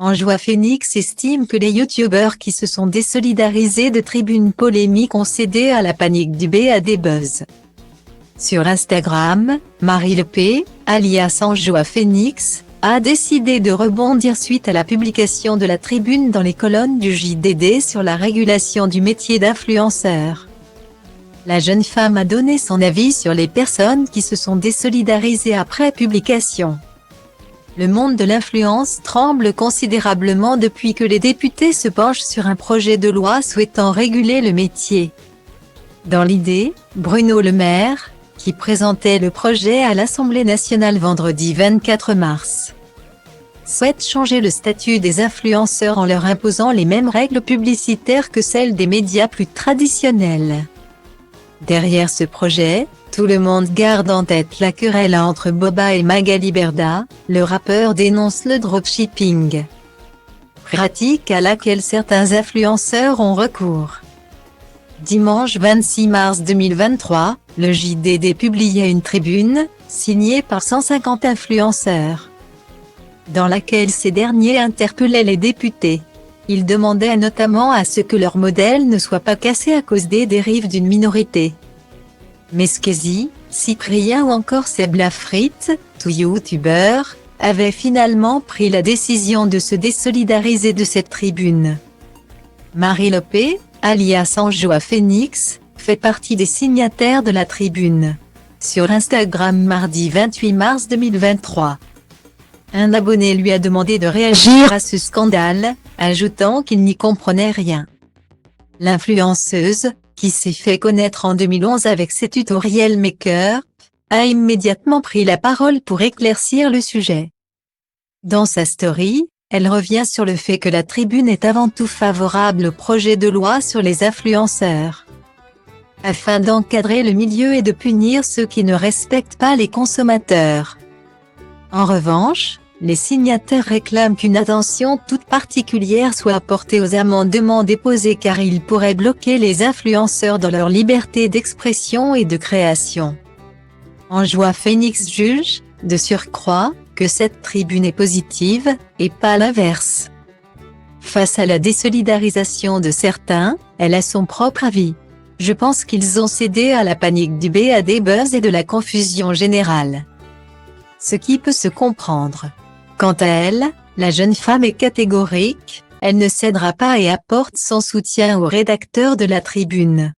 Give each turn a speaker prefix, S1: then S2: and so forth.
S1: Anjoua Phoenix estime que les youtubeurs qui se sont désolidarisés de tribunes polémiques ont cédé à la panique du BAD Buzz. Sur Instagram, Marie Le P, alias Anjoua Phoenix, a décidé de rebondir suite à la publication de la tribune dans les colonnes du JDD sur la régulation du métier d'influenceur. La jeune femme a donné son avis sur les personnes qui se sont désolidarisées après publication. Le monde de l'influence tremble considérablement depuis que les députés se penchent sur un projet de loi souhaitant réguler le métier. Dans l'idée, Bruno Le Maire, qui présentait le projet à l'Assemblée nationale vendredi 24 mars, souhaite changer le statut des influenceurs en leur imposant les mêmes règles publicitaires que celles des médias plus traditionnels. Derrière ce projet, tout le monde garde en tête la querelle entre Boba et Magali Berda, le rappeur dénonce le dropshipping, pratique à laquelle certains influenceurs ont recours. Dimanche 26 mars 2023, le JDD publiait une tribune, signée par 150 influenceurs, dans laquelle ces derniers interpellaient les députés. Ils demandaient notamment à ce que leur modèle ne soit pas cassé à cause des dérives d'une minorité. Mesquezi, Cyprien ou encore Seb Lafrite, tous youtubeurs, avaient finalement pris la décision de se désolidariser de cette tribune. Marie Le P, alias Anjoua Phoenix, fait partie des signataires de la tribune. Sur Instagram mardi 28 mars 2023. Un abonné lui a demandé de réagir à ce scandale, ajoutant qu'il n'y comprenait rien. L'influenceuse, qui s'est fait connaître en 2011 avec ses tutoriels make-up, a immédiatement pris la parole pour éclaircir le sujet. Dans sa story, elle revient sur le fait que la tribune est avant tout favorable au projet de loi sur les influenceurs, afin d'encadrer le milieu et de punir ceux qui ne respectent pas les consommateurs. En revanche, les signataires réclament qu'une attention toute particulière soit portée aux amendements déposés car ils pourraient bloquer les influenceurs dans leur liberté d'expression et de création. Anjoua Phoenix juge, de surcroît, que cette tribune est positive, et pas l'inverse. Face à la désolidarisation de certains, elle a son propre avis. Je pense qu'ils ont cédé à la panique du BAD Buzz et de la confusion générale. Ce qui peut se comprendre. Quant à elle, la jeune femme est catégorique, elle ne cédera pas et apporte son soutien au rédacteur de la tribune.